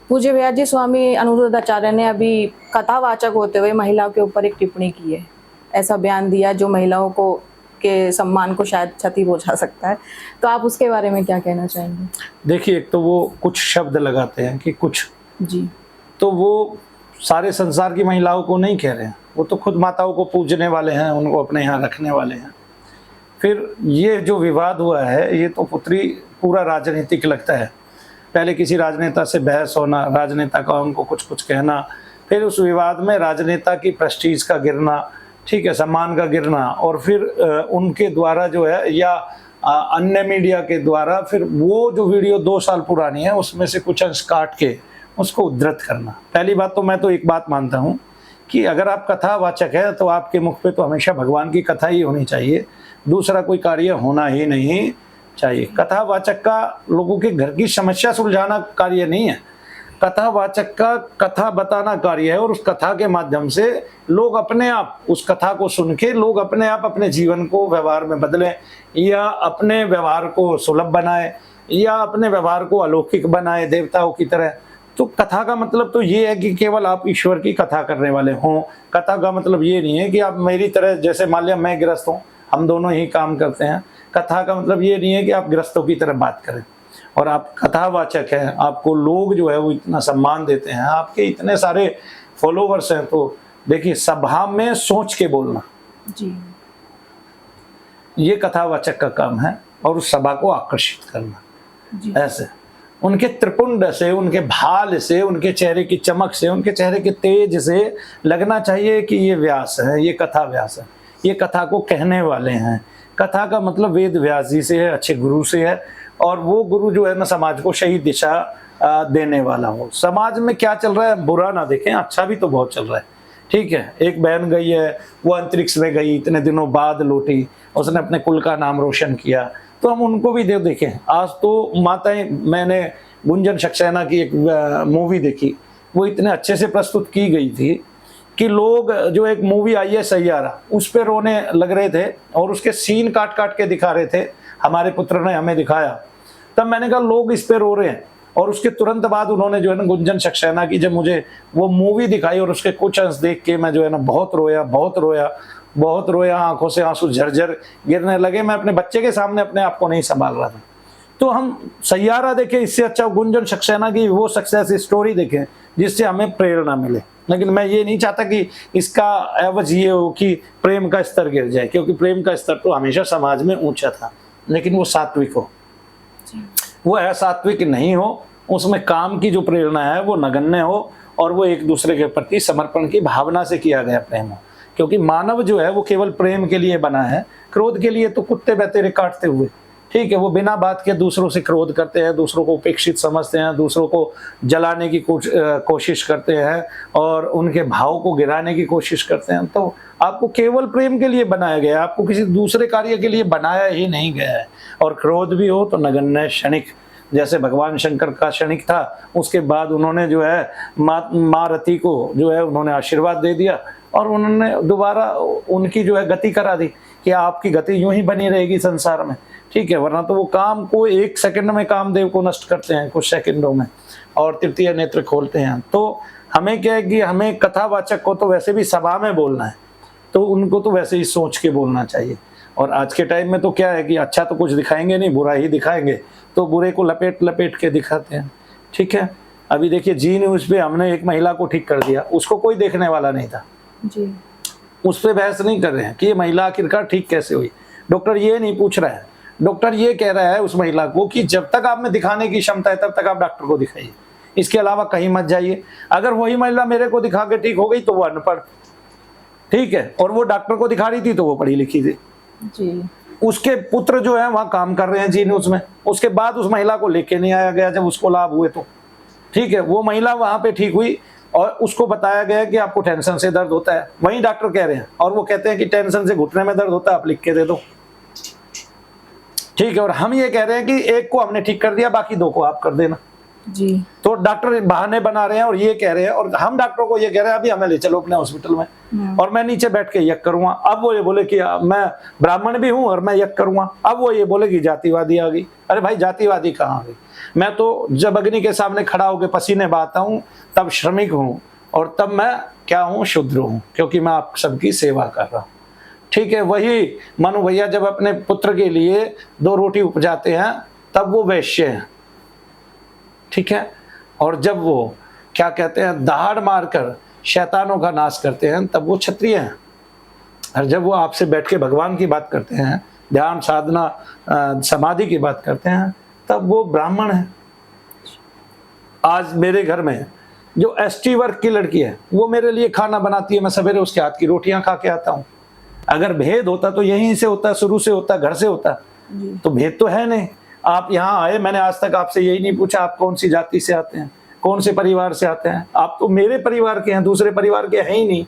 पूज्य भैयाजी स्वामी अनुरुद्धाचार्य ने अभी कथावाचक होते हुए महिलाओं के ऊपर एक टिप्पणी की है, ऐसा बयान दिया जो महिलाओं को के सम्मान को शायद क्षति पहुंचा सकता है, तो आप उसके बारे में क्या कहना चाहेंगे? देखिए, एक तो वो कुछ शब्द लगाते हैं कि कुछ, जी, तो वो सारे संसार की महिलाओं को नहीं कह रहे हैं, वो तो खुद माताओं को पूजने वाले हैं, उनको अपने यहाँ रखने वाले हैं। फिर ये जो विवाद हुआ है, ये तो पूरा राजनीतिक लगता है। पहले किसी राजनेता से बहस होना, राजनेता का उनको कुछ कुछ कहना, फिर उस विवाद में राजनेता की प्रेस्टीज का गिरना, ठीक है, सम्मान का गिरना, और फिर उनके द्वारा जो है या अन्य मीडिया के द्वारा फिर वो जो वीडियो 2 साल पुरानी है उसमें से कुछ अंश काट के उसको उद्धृत करना। पहली बात तो मैं तो एक बात मानता हूँ कि अगर आप कथावाचक है तो आपके मुख पे तो हमेशा भगवान की कथा ही होनी चाहिए, दूसरा कोई कार्य होना ही नहीं चाहिए। कथावाचक का लोगों के घर की समस्या सुलझाना कार्य नहीं है, कथावाचक का कथा बताना कार्य है, और उस कथा के माध्यम से लोग अपने आप उस कथा को सुन के लोग अपने आप अपने जीवन को व्यवहार में बदलें, या अपने व्यवहार को सुलभ बनाए, या अपने व्यवहार को अलौकिक बनाए देवताओं की तरह। तो कथा का मतलब तो ये है कि केवल आप ईश्वर की कथा करने वाले हों। कथा का मतलब ये नहीं है कि आप मेरी तरह, जैसे मान लिया मैं गृहस्थ हूँ, हम दोनों ही काम करते हैं। कथा का मतलब ये नहीं है कि आप गृहस्थों की तरह बात करें, और आप कथावाचक हैं, आपको लोग जो है वो इतना सम्मान देते हैं, आपके इतने सारे फॉलोवर्स हैं, तो देखिए सभा में सोच के बोलना जी, ये कथावाचक का काम है, और उस सभा को आकर्षित करना जी, ऐसे उनके त्रिपुंड से, उनके भाल से, उनके चेहरे की चमक से, उनके चेहरे के तेज से लगना चाहिए कि ये व्यास है, ये कथा व्यास है, ये कथा को कहने वाले हैं। कथा का मतलब वेद व्यास जी से है, अच्छे गुरु से है, और वो गुरु जो है ना समाज को सही दिशा देने वाला हो। समाज में क्या चल रहा है बुरा ना देखें, अच्छा भी तो बहुत चल रहा है, ठीक है। एक बहन गई है, वो अंतरिक्ष में गई, इतने दिनों बाद लौटी, उसने अपने कुल का नाम रोशन किया, तो हम उनको भी देखें। आज तो माताएं, मैंने गुंजन सक्सेना की एक मूवी देखी, वो इतने अच्छे से प्रस्तुत की गई थी कि लोग, जो एक मूवी आई है सैयारा, उस पर रोने लग रहे थे, और उसके सीन काट काट के दिखा रहे थे, हमारे पुत्र ने हमें दिखाया। तब मैंने कहा लोग इस पे रो रहे हैं, और उसके तुरंत बाद उन्होंने जो है ना गुंजन सक्सेना की जब मुझे वो मूवी दिखाई, और उसके कुछ अंश देख के मैं जो है ना बहुत रोया, बहुत रोया, बहुत रोया, आंखों से आंसू झरझर गिरने लगे। मैं अपने बच्चे के सामने अपने आप को नहीं संभाल रहा था। तो हम सैयारा देखें, इससे अच्छा गुंजन सक्सेना की वो सक्सेस स्टोरी देखें जिससे हमें प्रेरणा मिले। लेकिन मैं ये नहीं चाहता कि इसका एवज ये हो कि प्रेम का स्तर गिर जाए, क्योंकि प्रेम का स्तर तो हमेशा समाज में ऊंचा था, लेकिन वो सात्विक हो, वो असात्विक नहीं हो, उसमें काम की जो प्रेरणा है वो नगण्य हो, और वो एक दूसरे के प्रति समर्पण की भावना से किया गया प्रेम हो। क्योंकि मानव जो है वो केवल प्रेम के लिए बना है, क्रोध के लिए तो कुत्ते बतेरे काटते हुए, ठीक है, वो बिना बात के दूसरों से क्रोध करते हैं, दूसरों को उपेक्षित समझते हैं, दूसरों को जलाने की कोशिश करते हैं, और उनके भाव को गिराने की कोशिश करते हैं। तो आपको केवल प्रेम के लिए बनाया गया है, आपको किसी दूसरे कार्य के लिए बनाया ही नहीं गया है। और क्रोध भी हो तो नगण्य, क्षणिक, जैसे भगवान शंकर का क्षणिक था, उसके बाद उन्होंने जो है माँ रति को जो है उन्होंने आशीर्वाद दे दिया, और उन्होंने दोबारा उनकी जो है गति करा दी कि आपकी गति यूं ही बनी रहेगी संसार में, ठीक है। वरना तो वो काम को 1 सेकंड में कामदेव को नष्ट करते हैं, कुछ सेकंडों में, और तृतीय नेत्र खोलते हैं। तो हमें क्या है कि हमें कथावाचक को तो वैसे भी सभा में बोलना है, तो उनको तो वैसे ही सोच के बोलना चाहिए। और आज के टाइम में तो क्या है कि अच्छा तो कुछ दिखाएंगे नहीं, बुरा ही दिखाएंगे, तो बुरे को लपेट लपेट के दिखाते हैं, ठीक है। अभी देखिए जी न्यूज़ पे हमने एक महिला को ठीक कर दिया, उसको कोई देखने वाला नहीं था जी, उस पर बहस नहीं कर रहे हैं कि ये महिला आखिरकार ठीक कैसे हुई। डॉक्टर ये नहीं पूछ रहा है, डॉक्टर ये कह रहा है उस महिला को कि जब तक आप में दिखाने की क्षमता है तब तक आप डॉक्टर को दिखाइए, इसके अलावा कहीं मत जाइए। अगर वही महिला मेरे को दिखा के ठीक हो गई तो वो अनपढ़, ठीक है, और वो डॉक्टर को दिखा रही थी तो वो पढ़ी लिखी थी जी, उसके पुत्र जो है वहाँ काम कर रहे हैं जी न्यूज़ में। उसके बाद उस महिला को लेके नहीं आया गया जब उसको लाभ हुए, तो ठीक है, वो महिला वहाँ पे ठीक हुई, और उसको बताया गया कि आपको टेंशन से दर्द होता है, वहीं डॉक्टर कह रहे हैं, और वो कहते हैं कि टेंशन से घुटने में दर्द होता है, आप लिख के दे दो, ठीक है। और हम ये कह रहे हैं कि एक को हमने ठीक कर दिया, बाकी 2 को आप कर देना। जी। तो डॉक्टर बहाने बना रहे हैं और ये कह रहे हैं, और हम डॉक्टरों को ये कह रहे हैं अभी हमें ले चलो अपने हॉस्पिटल में, और मैं नीचे बैठ के यज्ञ करूंगा। अब वो ये बोले कि मैं ब्राह्मण भी हूं और मैं यज्ञ करूंगा। अब वो ये बोले कि जातिवादी आ गई। अरे भाई जातिवादी कहाँ आ गई? मैं तो जब अग्नि के सामने खड़ा होकर पसीने बहाता हूँ तब श्रमिक हूँ, और तब मैं क्या हूँ? शूद्र हूँ, क्योंकि मैं आप सबकी सेवा कर रहा हूँ। ठीक है, वही मनु भैया जब अपने पुत्र के लिए 2 रोटी उपजाते हैं तब वो वैश्य हैं। ठीक है, और जब वो क्या कहते हैं दहाड़ मारकर शैतानों का नाश करते हैं तब वो क्षत्रिय हैं। और जब वो आपसे बैठ के भगवान की बात करते हैं, ध्यान साधना समाधि की बात करते हैं, तब वो ब्राह्मण है। आज मेरे घर में जो एसटी वर्ग की लड़की है वो मेरे लिए खाना बनाती है, मैं सवेरे उसके हाथ की रोटियां खा के आता हूँ। अगर भेद होता तो यहीं से होता, शुरू से होता, घर से होता। तो भेद तो है नहीं। आप यहाँ आए, मैंने आज तक आपसे यही नहीं पूछा आप कौन सी जाति से आते हैं, कौन से परिवार से आते हैं। आप तो मेरे परिवार के हैं, दूसरे परिवार के हैं ही नहीं।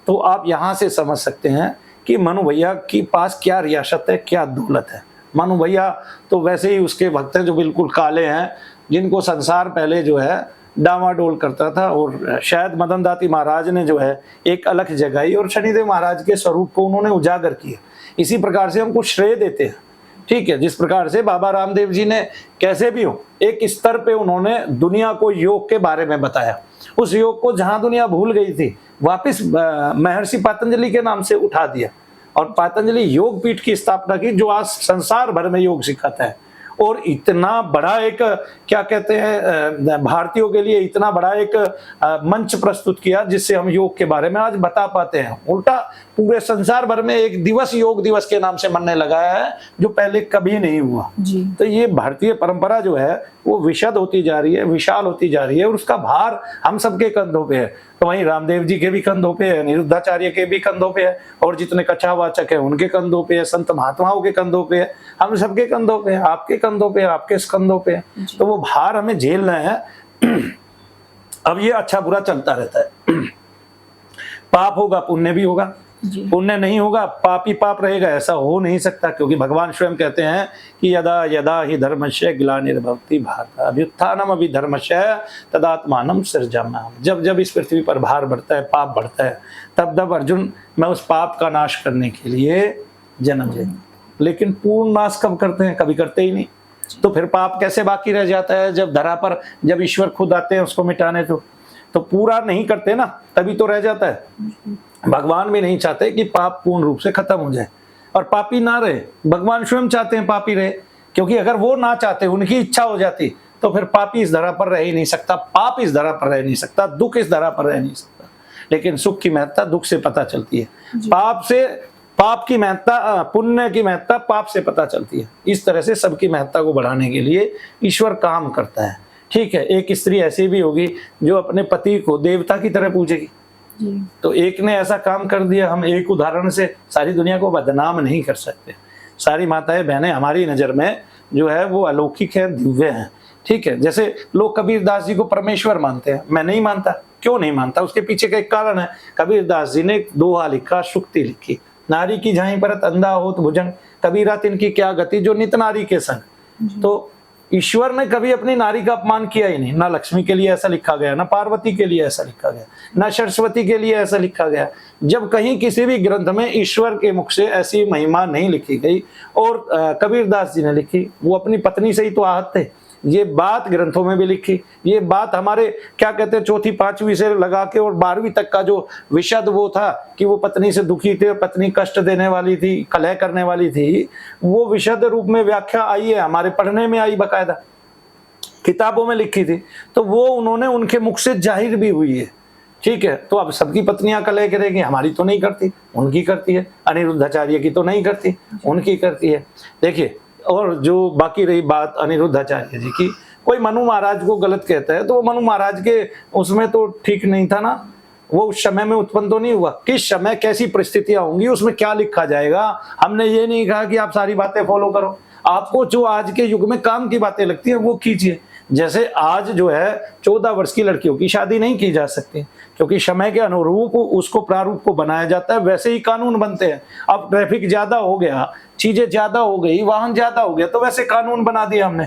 तो आप यहाँ से समझ सकते हैं कि मनु भैया के पास क्या रियासत है, क्या दौलत है। मनु भैया तो वैसे ही उसके भक्त हैं जो बिल्कुल काले हैं, जिनको संसार पहले जो है डामाडोल करता था। और शायद मदन दाती महाराज ने जो है एक अलग जगाई और शनिदेव महाराज के स्वरूप को उन्होंने उजागर किया। इसी प्रकार से हम कुछ श्रेय देते हैं। ठीक है, जिस प्रकार से बाबा रामदेव जी ने कैसे भी हो एक स्तर पे उन्होंने दुनिया को योग के बारे में बताया। उस योग को जहां दुनिया भूल गई थी वापिस महर्षि पतंजलि के नाम से उठा दिया, और पतंजलि योग पीठ की स्थापना की जो आज संसार भर में योग सिखाता है। और इतना बड़ा एक क्या कहते हैं भारतीयों के लिए इतना बड़ा एक मंच प्रस्तुत किया जिससे हम योग के बारे में आज बता पाते हैं। उल्टा पूरे संसार भर में एक दिवस योग दिवस के नाम से मनने लगा है जो पहले कभी नहीं हुआ जी। तो ये भारतीय परंपरा जो है वो विशद होती जा रही है, विशाल होती जा रही है, और उसका भार हम सबके कंधों पे है। तो वहीं रामदेव जी के भी कंधों पे है, निरुद्धाचार्य के भी कंधों पे है, और जितने कथावाचक है उनके कंधों पे है, संत महात्माओं के कंधों पे है, हम सबके कंधों पे है, आपके कंधों पे है, आपके कंधों पे है। तो वो भार हमें झेलना है। अब ये अच्छा बुरा चलता रहता है। पाप होगा पुण्य भी होगा, पुण्य नहीं होगा पाप ही पाप रहेगा, ऐसा हो नहीं सकता। क्योंकि भगवान स्वयं कहते हैं कि यदा यदा ही धर्मस्य ग्लानिर्भवति भारत अभ्युत्थानम अभिधर्मस्य तदात्मानं सृजाम्यहम्। जब जब इस पृथ्वी पर भार बढ़ता है, पाप बढ़ता है, तब तब अर्जुन मैं उस पाप का नाश करने के लिए जन्म लेता। लेकिन पूर्ण नाश कब करते हैं? कभी करते ही नहीं। तो फिर पाप कैसे बाकी रह जाता है? जब धरा पर जब ईश्वर खुद आते हैं उसको मिटाने, तो पूरा नहीं करते ना, तभी तो रह जाता है। भगवान भी नहीं चाहते कि पाप पूर्ण रूप से खत्म हो जाए और पापी ना रहे। भगवान स्वयं चाहते हैं पापी रहे, क्योंकि अगर वो ना चाहते, उनकी इच्छा हो जाती, तो फिर पापी इस धरा पर रह ही नहीं सकता, पाप इस धरा पर रह नहीं सकता, दुख इस धरा पर रह नहीं सकता। लेकिन सुख की महत्ता दुख से पता चलती है, पाप की महत्ता, पुण्य की महत्ता पाप से पता चलती है। इस तरह से सबकी महत्ता को बढ़ाने के लिए ईश्वर काम करता है। ठीक है, एक स्त्री ऐसी भी होगी जो अपने पति को देवता की तरह पूजेगी। तो एक ने ऐसा काम कर दिया, हम एक उदाहरण से सारी दुनिया को बदनाम नहीं कर सकते। सारी माताएं बहनें हमारी नज़र में जो है वो अलौकिक है, दिव्य हैं। ठीक है, जैसे लोग कबीरदास जी को परमेश्वर मानते हैं, मैं नहीं मानता। क्यों नहीं मानता? उसके पीछे का एक कारण है। कबीरदास जी ने दोहा लिखा, शुक्ति लिखी, नारी की झाई परत अंधा होत भुजंग, कबीरा तिनकी क्या गति जो नित नारी के संग। तो ईश्वर ने कभी अपनी नारी का अपमान किया ही नहीं। ना लक्ष्मी के लिए ऐसा लिखा गया, ना पार्वती के लिए ऐसा लिखा गया, ना सरस्वती के लिए ऐसा लिखा गया। जब कहीं किसी भी ग्रंथ में ईश्वर के मुख से ऐसी महिमा नहीं लिखी गई, और कबीरदास जी ने लिखी, वो अपनी पत्नी से ही तो आहत थे। ये बात ग्रंथों में भी लिखी, ये बात हमारे क्या कहते हैं चौथी पांचवी से लगा के और 12वीं तक का जो विशद वो था कि वो पत्नी से दुखी थे, पत्नी कष्ट देने वाली थी, कलह करने वाली थी, वो विशद रूप में व्याख्या आई है, हमारे पढ़ने में आई, बकायदा किताबों में लिखी थी। तो वो उन्होंने उनके मुख से जाहिर भी हुई है। ठीक है, तो अब सबकी पत्नियां कलह करेगी, हमारी तो नहीं करती, उनकी करती है। अनिरुद्धाचार्य की तो नहीं करती, उनकी करती है। देखिए, और जो बाकी रही बात अनिरुद्धाचार्य जी की, कोई मनु महाराज को गलत कहता है तो वो मनु महाराज के उसमें तो ठीक नहीं था ना, वो उस समय में उत्पन्न तो नहीं हुआ। किस समय कैसी परिस्थितियां होंगी उसमें क्या लिखा जाएगा। हमने ये नहीं कहा कि आप सारी बातें फॉलो करो, आपको जो आज के युग में काम की बातें लगती है वो कीजिए। जैसे आज जो है 14 वर्ष की लड़कियों की शादी नहीं की जा सकती, क्योंकि समय के अनुरूप उसको प्रारूप को बनाया जाता है, वैसे ही कानून बनते हैं। अब ट्रैफिक ज्यादा हो गया, चीजें ज्यादा हो गई, वाहन ज्यादा हो गया, तो वैसे कानून बना दिया हमने।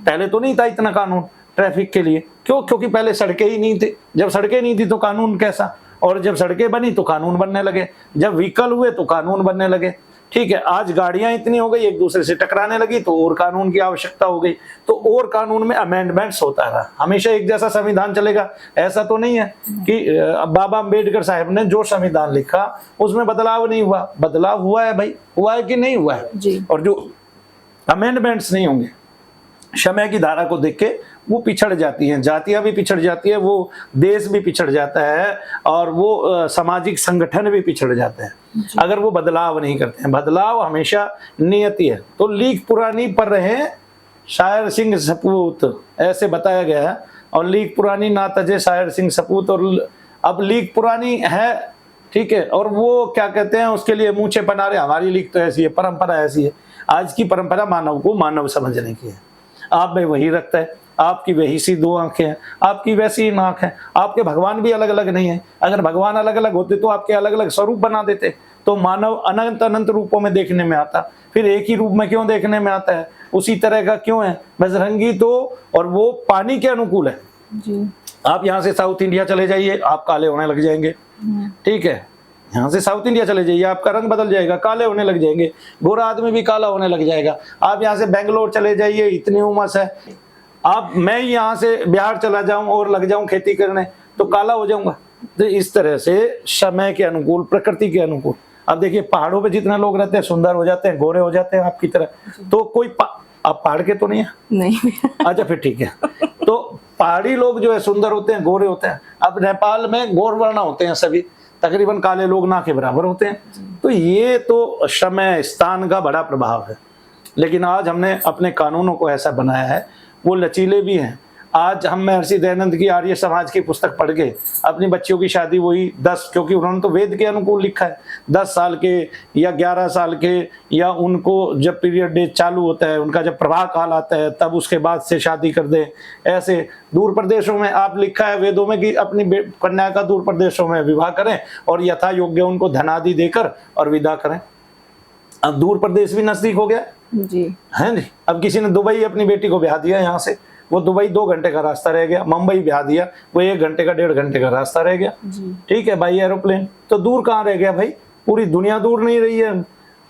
पहले तो नहीं था इतना कानून, ट्रैफिक के लिए। क्यों? क्योंकि पहले सड़कें ही नहीं थी। जब सड़कें नहीं थी तो कानून कैसा, और जब सड़कें बनी तो कानून बनने लगे, जब व्हीकल हुए तो कानून बनने लगे। ठीक है, आज गाड़ियां इतनी हो गई, एक दूसरे से टकराने लगी तो और कानून की आवश्यकता हो गई, तो और कानून में अमेंडमेंट्स होता रहा। हमेशा एक जैसा संविधान चलेगा ऐसा तो नहीं है कि बाबा अम्बेडकर साहब ने जो संविधान लिखा उसमें बदलाव नहीं हुआ। बदलाव हुआ है भाई, हुआ है कि नहीं हुआ है जी। और जो अमेंडमेंट्स नहीं होंगे, समय की धारा को देख के वो पिछड़ जाती हैं, जातियां भी पिछड़ जाती है, वो देश भी पिछड़ जाता है, और वो सामाजिक संगठन भी पिछड़ जाते हैं अगर वो बदलाव नहीं करते हैं। बदलाव हमेशा नियति है। तो लीक पुरानी पर रहे शायर सिंह सपूत, ऐसे बताया गया है। और लीक पुरानी ना तजे शायर सिंह सपूत, और अब लीक पुरानी है, ठीक है, और वो क्या कहते हैं उसके लिए मूछे बना रहे, हमारी लीक तो ऐसी है, परंपरा ऐसी है। आज की परंपरा मानव को मानव समझने की है। आप में वही रखता है, आपकी वही सी दो आंखें हैं, आपकी वैसी ही नाक है। आपके भगवान भी अलग अलग नहीं है। अगर भगवान अलग अलग होते तो आपके अलग अलग स्वरूप बना देते, तो मानव अनंत अनंत रूपों में देखने में आता, फिर एक ही रूप में क्यों देखने में आता है? उसी तरह का क्यों है? बजरंगी तो, और वो पानी के अनुकूल है जी। आप यहाँ से साउथ इंडिया चले जाइए, आप काले होने लग जाएंगे। ठीक है, यहाँ से साउथ इंडिया चले जाइए, आपका रंग बदल जाएगा, काले होने लग जाएंगे, गोरा आदमी भी काला होने लग जाएगा। आप यहाँ से बेंगलोर चले जाइए, इतनी उमस है, आप मैं यहाँ से बिहार चला जाऊं और लग जाऊं खेती करने तो काला हो जाऊंगा। तो इस तरह से समय के अनुकूल, प्रकृति के अनुकूल। अब देखिए पहाड़ों पे जितने लोग रहते हैं सुंदर हो जाते हैं, गोरे हो जाते हैं आपकी तरह। तो कोई आप पहाड़ के तो नहीं है? नहीं। अच्छा फिर ठीक है। तो पहाड़ी लोग जो है सुंदर होते हैं, गोरे होते हैं। अब नेपाल में गौरवर्ण होते हैं सभी, तकरीबन काले लोग ना के बराबर होते हैं। तो ये तो समय स्थान का बड़ा प्रभाव है। लेकिन आज हमने अपने कानूनों को ऐसा बनाया है, वो लचीले भी हैं। आज हम महर्षि दयानंद की आर्य समाज की पुस्तक पढ़ के अपनी बच्चियों की शादी वही 10, क्योंकि उन्होंने तो वेद के अनुकूल लिखा है, 10 साल के या 11 साल के, या उनको जब पीरियड डेज चालू होता है, उनका जब प्रवाह काल आता है तब उसके बाद से शादी कर दे। ऐसे दूर प्रदेशों में आप लिखा है वेदों में कि अपनी कन्या का दूर प्रदेशों में विवाह करें और यथा योग्य उनको धनादि देकर और विदा करें। अब दूर प्रदेश भी नजदीक हो गया जी, है जी। अब किसी ने दुबई अपनी बेटी को ब्याह दिया, यहाँ से वो दुबई 2 घंटे का रास्ता रह गया, मुंबई ब्याह दिया वो 1 घंटे का 1.5 घंटे का रास्ता रह गया। ठीक है भाई, एरोप्लेन तो दूर कहाँ रह गया भाई, पूरी दुनिया दूर नहीं रही है।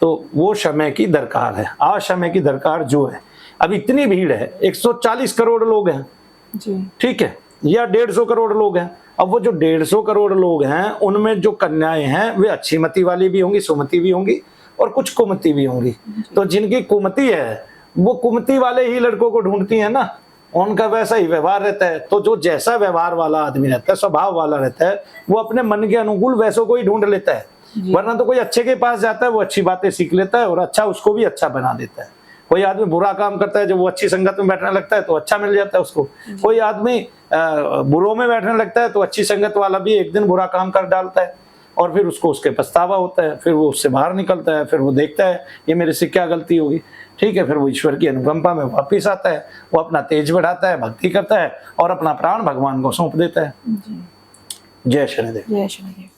तो वो समय की दरकार है। आज समय की दरकार जो है, अब इतनी भीड़ है, 140 करोड़ लोग हैं जी, ठीक है, या 150 करोड़ लोग हैं। अब वो जो 150 करोड़ लोग हैं उनमें जो कन्याएं हैं वे अच्छी मति वाली भी होंगी, सुमति भी होंगी, और कुछ कुमति भी होंगी। तो जिनकी कुमति है वो कुमति वाले ही लड़कों को ढूंढती है ना, उनका वैसा ही व्यवहार रहता है। तो जो जैसा व्यवहार वाला आदमी रहता है, स्वभाव वाला रहता है, वो अपने मन के अनुकूल वैसों को ही ढूंढ लेता है। वरना तो कोई अच्छे के पास जाता है, वो अच्छी बातें सीख लेता है और अच्छा उसको भी अच्छा बना देता है। कोई आदमी बुरा काम करता है, जब वो अच्छी संगत में बैठने लगता है तो अच्छा मिल जाता है उसको। कोई आदमी बुरों में बैठने लगता है तो अच्छी संगत वाला भी एक दिन बुरा काम कर डालता है और फिर उसको उसके पछतावा होता है, फिर वो उससे बाहर निकलता है, फिर वो देखता है ये मेरे से क्या गलती होगी। ठीक है, फिर वो ईश्वर की अनुकंपा में वापिस आता है, वो अपना तेज बढ़ाता है, भक्ति करता है और अपना प्राण भगवान को सौंप देता है। जय शनिदेव। जय शनिदेव।